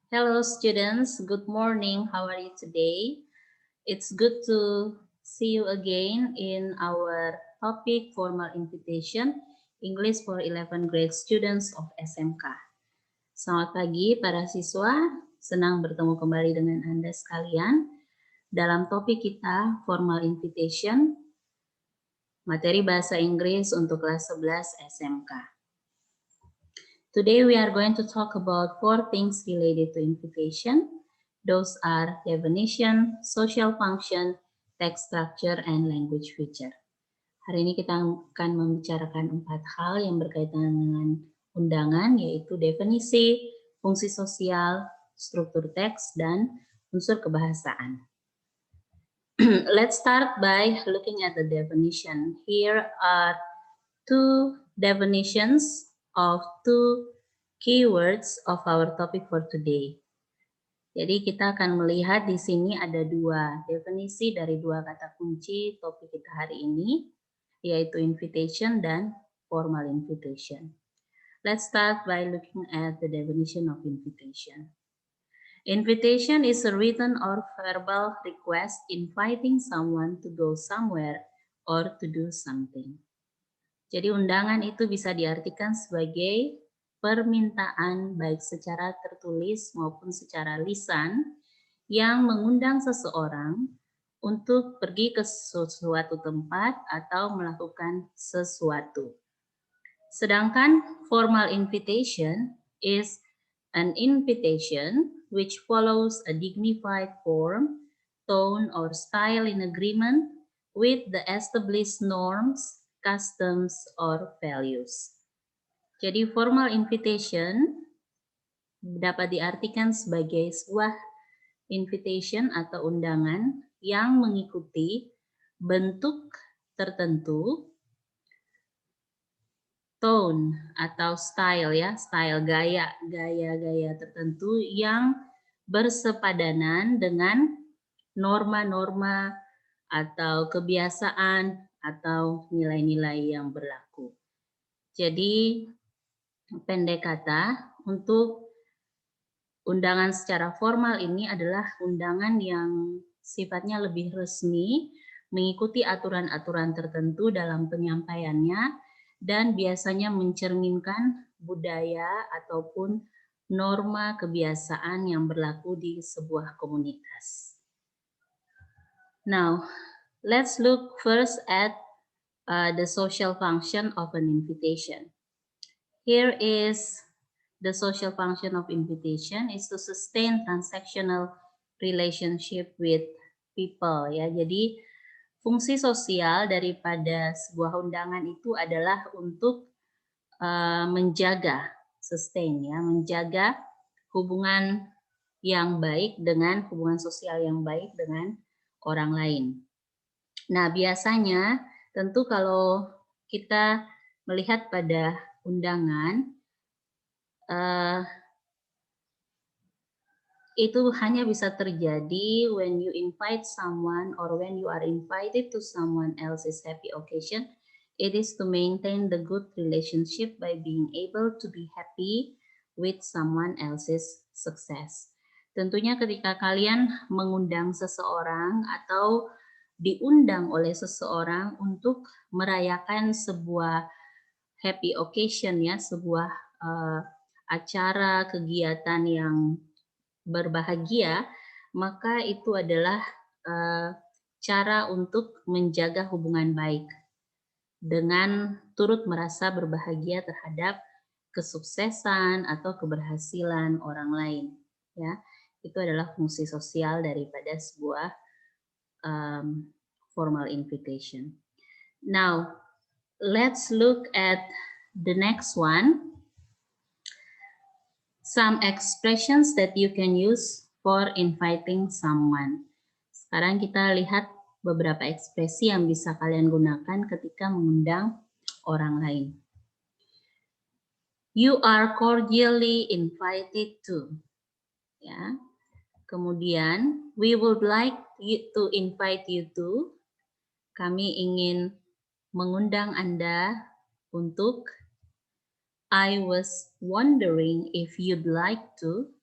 Hello, students. Good morning. How are you today? It's good to see you again in our topic formal invitation English for 11th grade students of SMK. Selamat pagi para siswa. Senang bertemu kembali dengan Anda sekalian dalam topik kita formal invitation materi bahasa Inggris untuk kelas 11 SMK. Today we are going to talk about 4 things related to invitation. Those are definition, social function, text structure, and language feature. Hari ini kita akan membicarakan 4 hal yang berkaitan dengan undangan, yaitu definisi, fungsi sosial, struktur teks, dan unsur kebahasaan. Let's start by looking at the definition. Here are 2 definitions of 2 keywords of our topic for today. Jadi kita akan melihat di sini ada 2 definisi dari 2 kata kunci topik kita hari ini, yaitu invitation dan formal invitation. Let's start by looking at the definition of invitation. Invitation is a written or verbal request inviting someone to go somewhere or to do something. Jadi undangan itu bisa diartikan sebagai permintaan baik secara tertulis maupun secara lisan yang mengundang seseorang untuk pergi ke suatu tempat atau melakukan sesuatu. Sedangkan formal invitation is an invitation which follows a dignified form, tone, or style in agreement with the established norms, customs, or values. Jadi formal invitation dapat diartikan sebagai sebuah invitation atau undangan yang mengikuti bentuk tertentu, tone atau style ya, style gaya tertentu yang bersepadanan dengan norma-norma atau kebiasaan atau nilai-nilai yang berlaku. Jadi pendek kata, untuk undangan secara formal ini adalah undangan yang sifatnya lebih resmi, mengikuti aturan-aturan tertentu dalam penyampaiannya, dan biasanya mencerminkan budaya ataupun norma kebiasaan yang berlaku di sebuah komunitas. Now, let's look first at the social function of an invitation. Here is the social function of invitation is to sustain transactional relationship with people ya. Jadi fungsi sosial daripada sebuah undangan itu adalah untuk menjaga sustain ya, menjaga hubungan yang baik dengan hubungan sosial yang baik dengan orang lain. Nah, biasanya tentu kalau kita melihat pada undangan, itu hanya bisa terjadi when you invite someone or when you are invited to someone else's happy occasion. It is to maintain the good relationship by being able to be happy with someone else's success. Tentunya ketika kalian mengundang seseorang atau diundang oleh seseorang untuk merayakan sebuah happy occasion ya, sebuah acara kegiatan yang berbahagia, maka itu adalah cara untuk menjaga hubungan baik dengan turut merasa berbahagia terhadap kesuksesan atau keberhasilan orang lain ya. Itu adalah fungsi sosial daripada sebuah formal invitation. Now, let's look at the next one. Some expressions that you can use for inviting someone. Sekarang kita lihat beberapa ekspresi yang bisa kalian gunakan ketika mengundang orang lain. You are cordially invited to. Ya. Kemudian, we would like to invite you to. Kami ingin mengundang Anda untuk. I was wondering if you'd like to.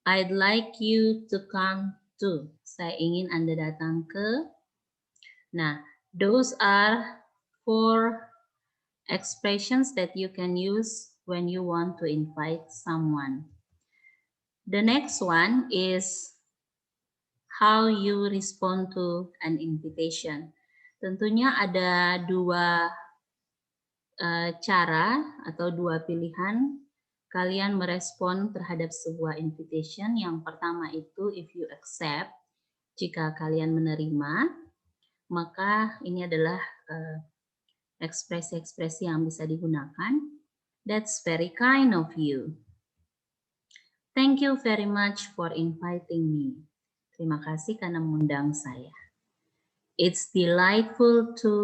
I'd like you to come to. Saya ingin Anda datang ke. Nah, those are 4 expressions that you can use when you want to invite someone. The next one is how you respond to an invitation. Tentunya ada 2 cara atau 2 pilihan kalian merespon terhadap sebuah invitation. Yang pertama itu if you accept, jika kalian menerima, maka ini adalah ekspresi-ekspresi yang bisa digunakan. That's very kind of you. Thank you very much for inviting me. Terima kasih karena mengundang saya. It's delightful to,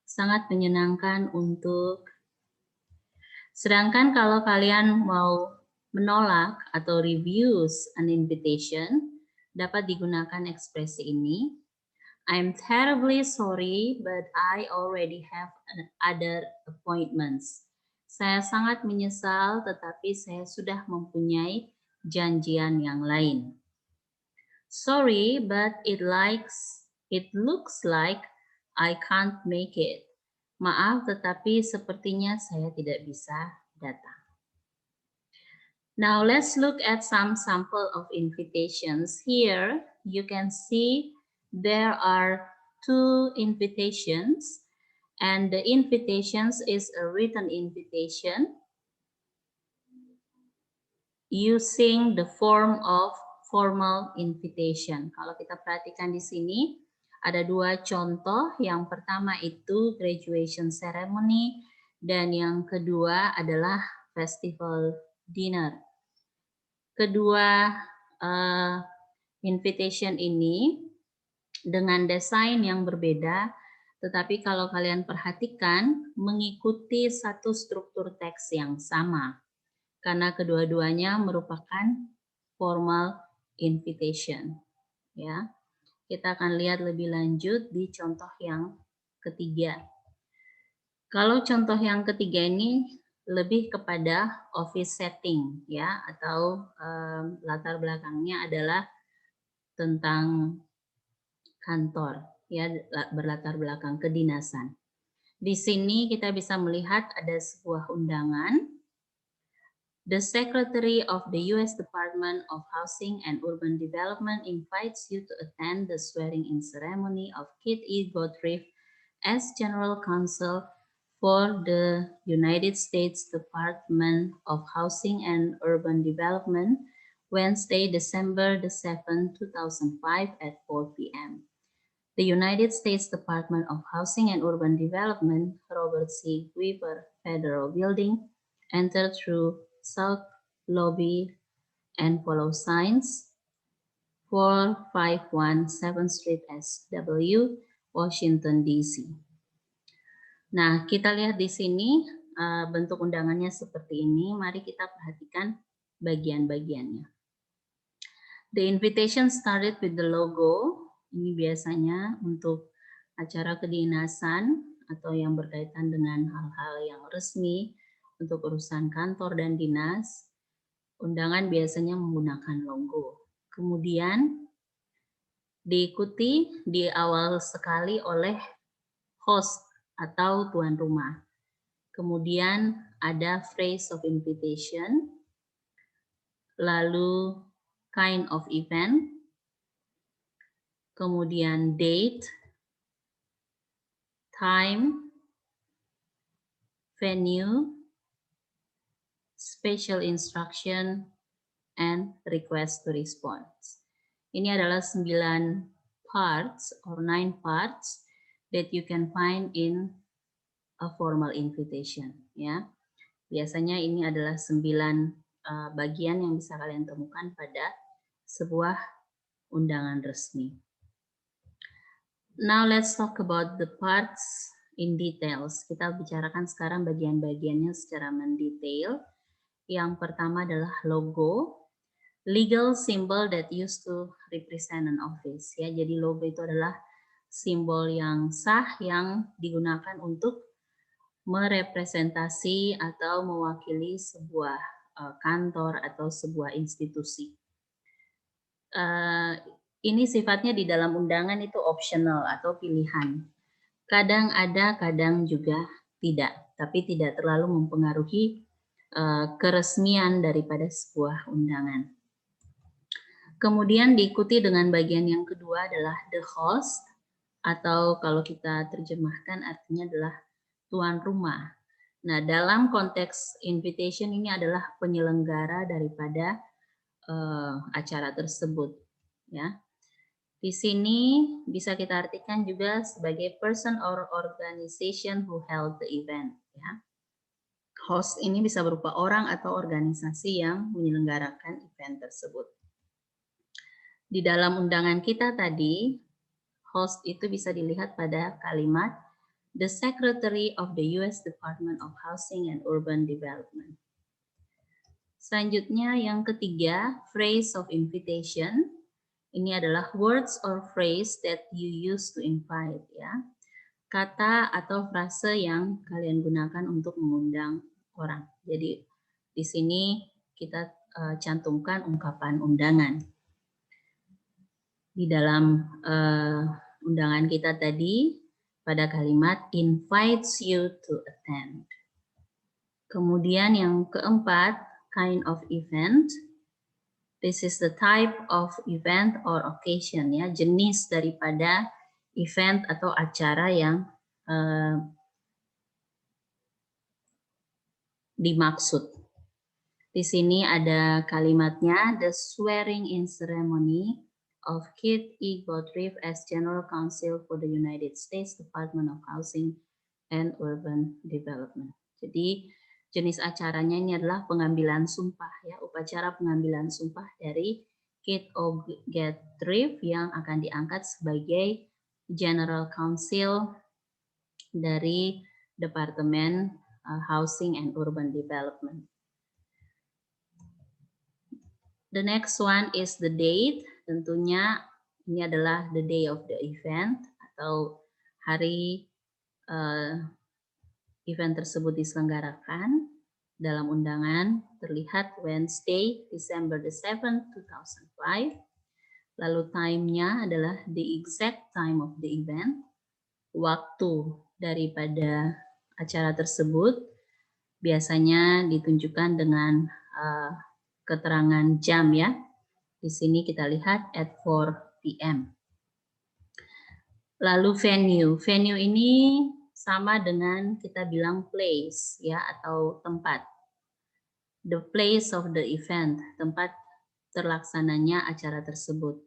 sangat menyenangkan untuk. Sedangkan kalau kalian mau menolak atau refuse an invitation, dapat digunakan ekspresi ini. I'm terribly sorry, but I already have other appointments. Saya sangat menyesal, tetapi saya sudah mempunyai janjian yang lain. Sorry, but it looks like I can't make it. Maaf, tetapi sepertinya saya tidak bisa datang. Now let's look at some sample of invitations. Here you can see there are 2 invitations, and the invitations is a written invitation using the form of formal invitation. Kalau kita perhatikan di sini, ada 2 contoh. Yang pertama itu graduation ceremony, dan yang kedua adalah festival dinner. Kedua invitation ini dengan desain yang berbeda, tetapi kalau kalian perhatikan mengikuti satu struktur teks yang sama, karena kedua-duanya merupakan formal invitation. Ya, kita akan lihat lebih lanjut di contoh yang ketiga. Kalau contoh yang ketiga ini lebih kepada office setting, ya, atau latar belakangnya adalah tentang kantor, ya, berlatar belakang kedinasan. Di sini kita bisa melihat ada sebuah undangan. The Secretary of the U.S. Department of Housing and Urban Development invites you to attend the swearing-in ceremony of Kit E. Godfrey as General Counsel for the United States Department of Housing and Urban Development, Wednesday, December the 7th, 2005 at 4 p.m. The United States Department of Housing and Urban Development, Robert C. Weaver Federal Building, enter through South Lobby and follow signs 451 7th Street SW, Washington DC. Nah, kita lihat di sini bentuk undangannya seperti ini. Mari kita perhatikan bagian-bagiannya. The invitation started with the logo. Ini biasanya untuk acara kedinasan atau yang berkaitan dengan hal-hal yang resmi untuk urusan kantor dan dinas. Undangan biasanya menggunakan logo. Kemudian diikuti di awal sekali oleh host atau tuan rumah. Kemudian ada phrase of invitation, lalu kind of event, kemudian date, time, venue, special instruction, and request to respond. Ini adalah 9 parts or 9 parts that you can find in a formal invitation. Ya, biasanya ini adalah 9 bagian yang bisa kalian temukan pada sebuah undangan resmi. Now let's talk about the parts in details. Kita bicarakan sekarang bagian-bagiannya secara mendetail. Yang pertama adalah logo, legal symbol that used to represent an office. Ya, jadi logo itu adalah simbol yang sah yang digunakan untuk merepresentasi atau mewakili sebuah kantor atau sebuah institusi. Ini sifatnya di dalam undangan itu optional atau pilihan. Kadang ada, kadang juga tidak, tapi tidak terlalu mempengaruhi keresmian daripada sebuah undangan. Kemudian diikuti dengan bagian yang kedua adalah the host, atau kalau kita terjemahkan artinya adalah tuan rumah. Nah, dalam konteks invitation ini adalah penyelenggara daripada acara tersebut, ya. Di sini bisa kita artikan juga sebagai person or organization who held the event, ya. Host ini bisa berupa orang atau organisasi yang menyelenggarakan event tersebut. Di dalam undangan kita tadi, host itu bisa dilihat pada kalimat the Secretary of the U.S. Department of Housing and Urban Development. Selanjutnya yang ketiga, phrase of invitation. Ini adalah words or phrase that you use to invite, ya. Kata atau frase yang kalian gunakan untuk mengundang orang. Jadi di sini kita cantumkan ungkapan undangan. Di dalam undangan kita tadi pada kalimat invites you to attend. Kemudian yang keempat, kind of event. This is the type of event or occasion, ya, jenis daripada event atau acara yang dimaksud. Di sini ada kalimatnya, the swearing in ceremony of Keith E. Gottlieb as General Counsel for the United States Department of Housing and Urban Development. Jadi jenis acaranya ini adalah pengambilan sumpah, ya, upacara pengambilan sumpah dari Keith O. Gottlieb yang akan diangkat sebagai General Counsel dari Departemen Housing and Urban Development. The next one is the date. Tentunya ini adalah the day of the event atau hari event tersebut diselenggarakan. Dalam undangan terlihat Wednesday, December the 7th, 2005. Lalu time-nya adalah the exact time of the event. Waktu daripada acara tersebut biasanya ditunjukkan dengan keterangan jam, ya. Di sini kita lihat at 4 p.m. Lalu venue. Venue ini sama dengan kita bilang place, ya, atau tempat. The place of the event, tempat terlaksananya acara tersebut.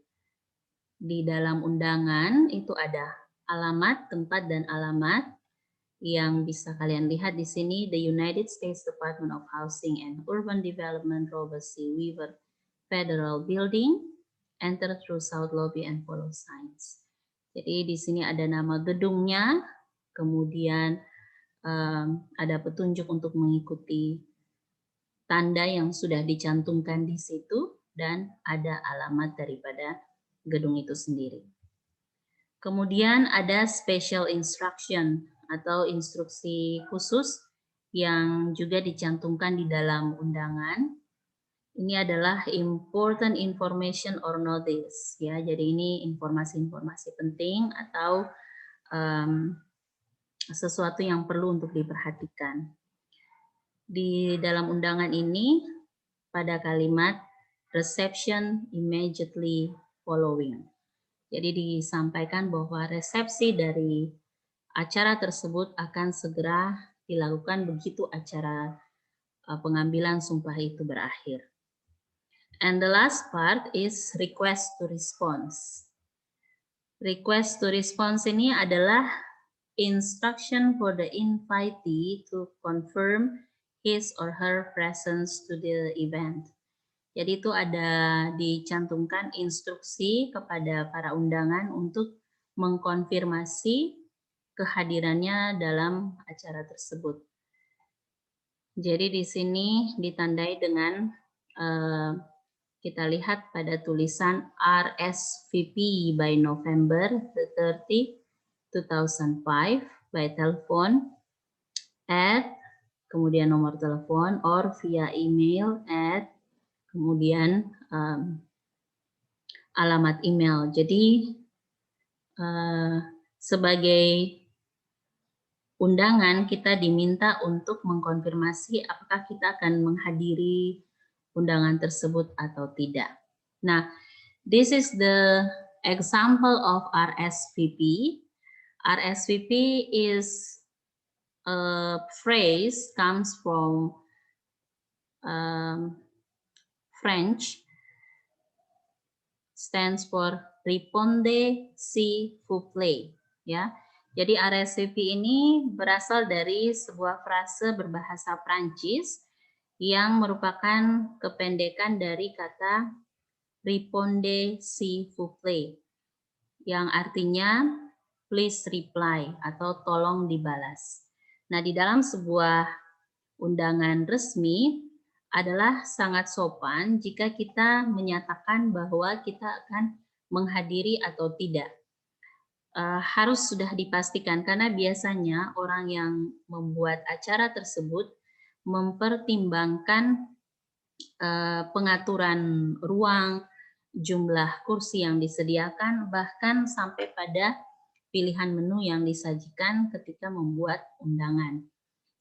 Di dalam undangan itu ada alamat, tempat, dan alamat yang bisa kalian lihat di sini. The United States Department of Housing and Urban Development, Robert C. Weaver Federal Building, enter through South Lobby and follow signs. Jadi di sini ada nama gedungnya, kemudian ada petunjuk untuk mengikuti tanda yang sudah dicantumkan di situ, dan ada alamat daripada gedung itu sendiri. Kemudian ada special instruction atau instruksi khusus yang juga dicantumkan di dalam undangan. Ini adalah important information or notice, ya. Jadi ini informasi-informasi penting atau sesuatu yang perlu untuk diperhatikan. Di dalam undangan ini pada kalimat reception immediately following. Jadi disampaikan bahwa resepsi dari acara tersebut akan segera dilakukan begitu acara pengambilan sumpah itu berakhir. And the last part is request to response. Request to response ini adalah instruction for the invitee to confirm his or her presence to the event. Jadi itu ada dicantumkan instruksi kepada para undangan untuk mengkonfirmasi kehadirannya dalam acara tersebut. Jadi di sini ditandai dengan kita lihat pada tulisan RSVP by November 30, 2005 by telephone at kemudian nomor telepon, or via email at, kemudian alamat email. Jadi sebagai undangan kita diminta untuk mengkonfirmasi apakah kita akan menghadiri undangan tersebut atau tidak. Nah, this is the example of RSVP. RSVP is a phrase comes from French, stands for répondez s'il vous plaît, ya. Jadi RSVP ini berasal dari sebuah frase berbahasa Prancis yang merupakan kependekan dari kata répondez s'il vous plaît, yang artinya please reply atau tolong dibalas. Nah, di dalam sebuah undangan resmi adalah sangat sopan jika kita menyatakan bahwa kita akan menghadiri atau tidak. Harus sudah dipastikan karena biasanya orang yang membuat acara tersebut mempertimbangkan pengaturan ruang, jumlah kursi yang disediakan, bahkan sampai pada pilihan menu yang disajikan ketika membuat undangan.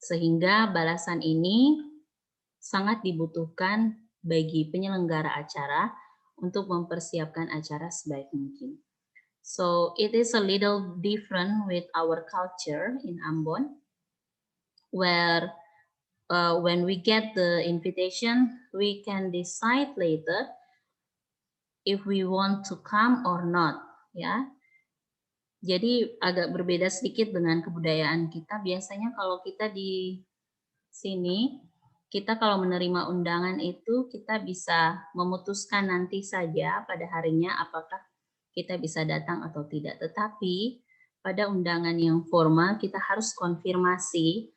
Sehingga balasan ini sangat dibutuhkan bagi penyelenggara acara untuk mempersiapkan acara sebaik mungkin. So it is a little different with our culture in Ambon, where when we get the invitation, we can decide later if we want to come or not, ya. Jadi agak berbeda sedikit dengan kebudayaan kita. Biasanya kalau kita di sini, kita kalau menerima undangan itu kita bisa memutuskan nanti saja pada harinya apakah kita bisa datang atau tidak. Tetapi pada undangan yang formal kita harus konfirmasi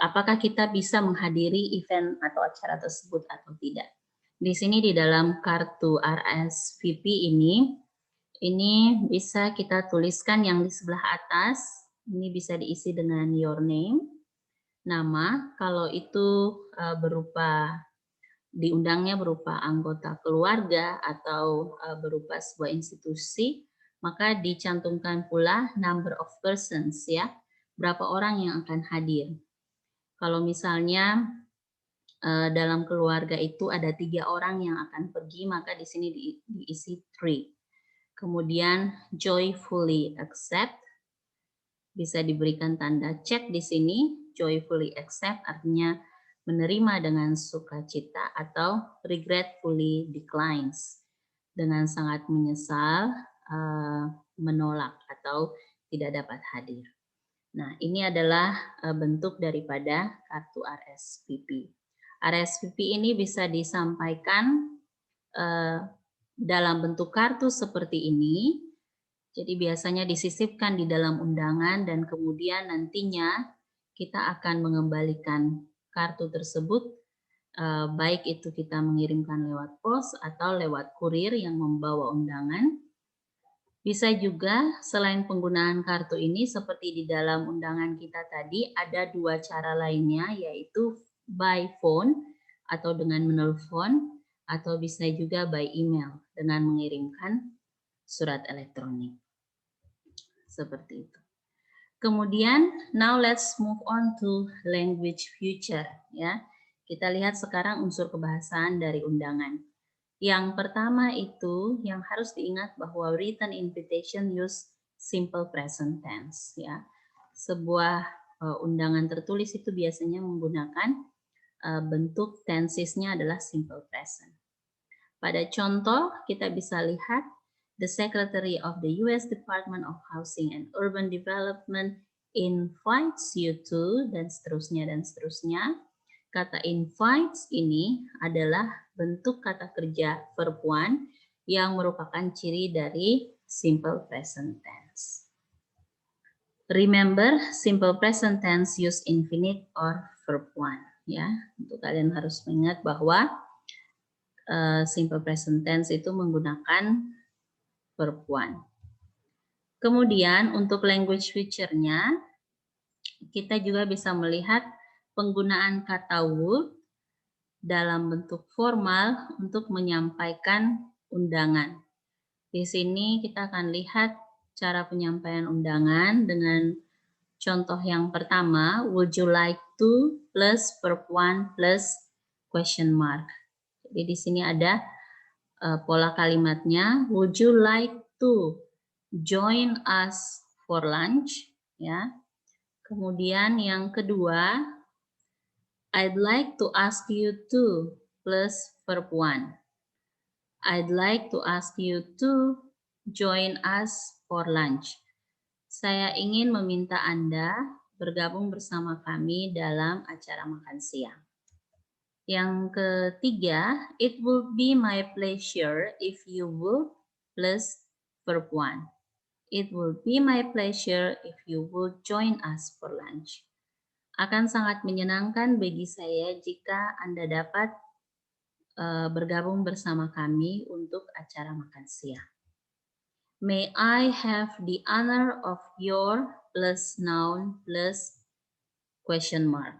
apakah kita bisa menghadiri event atau acara tersebut atau tidak. Di sini di dalam kartu RSVP ini bisa kita tuliskan yang di sebelah atas. Ini bisa diisi dengan your name, nama. Kalau itu diundangnya berupa anggota keluarga atau berupa sebuah institusi, maka dicantumkan pula number of persons, ya, berapa orang yang akan hadir. Kalau misalnya dalam keluarga itu ada 3 orang yang akan pergi, maka di sini diisi 3. Kemudian joyfully accept, bisa diberikan tanda cek di sini. Joyfully accept artinya menerima dengan sukacita, atau regretfully declines, dengan sangat menyesal, menolak atau tidak dapat hadir. Nah, ini adalah bentuk daripada kartu RSVP. RSVP ini bisa disampaikan dalam bentuk kartu seperti ini. Jadi biasanya disisipkan di dalam undangan dan kemudian nantinya kita akan mengembalikan kartu tersebut, baik itu kita mengirimkan lewat pos atau lewat kurir yang membawa undangan. Bisa juga selain penggunaan kartu ini seperti di dalam undangan kita tadi, ada 2 cara lainnya, yaitu by phone atau dengan menelpon, atau bisa juga by email dengan mengirimkan surat elektronik. Seperti itu. Kemudian, now let's move on to language feature, ya. Kita lihat sekarang unsur kebahasaan dari undangan. Yang pertama itu yang harus diingat bahwa written invitation use simple present tense, ya. Sebuah undangan tertulis itu biasanya menggunakan bentuk tensesnya adalah simple present. Pada contoh kita bisa lihat the Secretary of the U.S. Department of Housing and Urban Development invites you to, dan seterusnya dan seterusnya. Kata invites ini adalah bentuk kata kerja verb one yang merupakan ciri dari simple present tense. Remember, simple present tense use infinite or verb one, ya. Untuk kalian harus mengingat bahwa simple present tense itu menggunakan verb one. Kemudian untuk language feature-nya kita juga bisa melihat penggunaan kata would dalam bentuk formal untuk menyampaikan undangan. Di sini kita akan lihat cara penyampaian undangan dengan contoh yang pertama, would you like to plus verb 1 plus question mark. Jadi di sini ada pola kalimatnya, would you like to join us for lunch? Ya. Kemudian yang kedua, I'd like to ask you to plus verb 1. I'd like to ask you to join us for lunch. Saya ingin meminta Anda bergabung bersama kami dalam acara makan siang. Yang ketiga, it would be my pleasure if you would plus verb 1. It would be my pleasure if you would join us for lunch. Akan sangat menyenangkan bagi saya jika Anda dapat bergabung bersama kami untuk acara makan siang. May I have the honor of your plus noun plus question mark.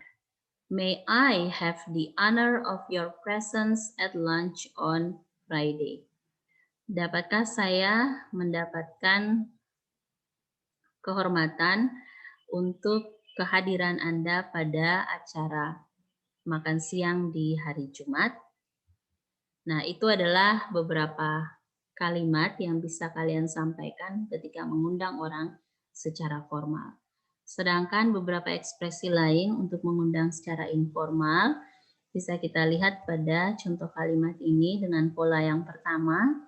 May I have the honor of your presence at lunch on Friday. Dapatkah saya mendapatkan kehormatan untuk kehadiran Anda pada acara makan siang di hari Jumat? Nah, itu adalah beberapa kalimat yang bisa kalian sampaikan ketika mengundang orang secara formal. Sedangkan beberapa ekspresi lain untuk mengundang secara informal bisa kita lihat pada contoh kalimat ini dengan pola yang pertama,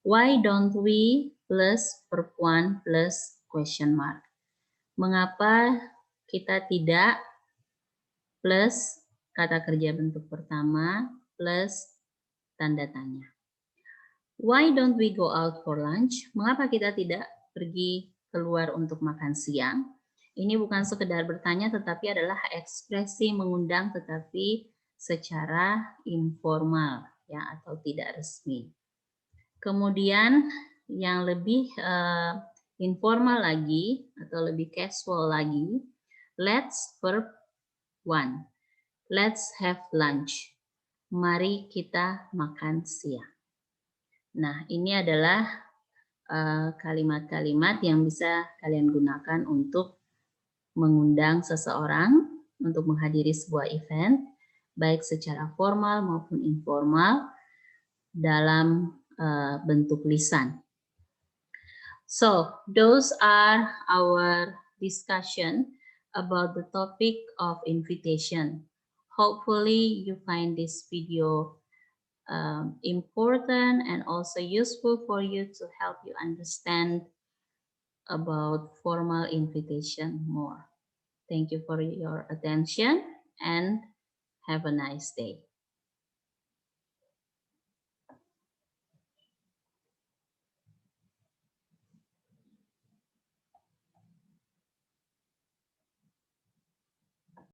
why don't we plus verb 1 plus question mark. Mengapa kita tidak plus kata kerja bentuk pertama plus tanda tanya. Why don't we go out for lunch? Mengapa kita tidak pergi keluar untuk makan siang? Ini bukan sekedar bertanya tetapi adalah ekspresi mengundang tetapi secara informal ya atau tidak resmi. Kemudian yang lebih informal lagi atau lebih casual lagi, let's verb 1. Let's have lunch. Mari kita makan siang. Nah, ini adalah kalimat-kalimat yang bisa kalian gunakan untuk mengundang seseorang untuk menghadiri sebuah event, baik secara formal maupun informal dalam bentuk lisan. So, those are our discussion about the topic of invitation. Hopefully, you find this video important and also useful for you to help you understand about formal invitation more. Thank you for your attention and have a nice day.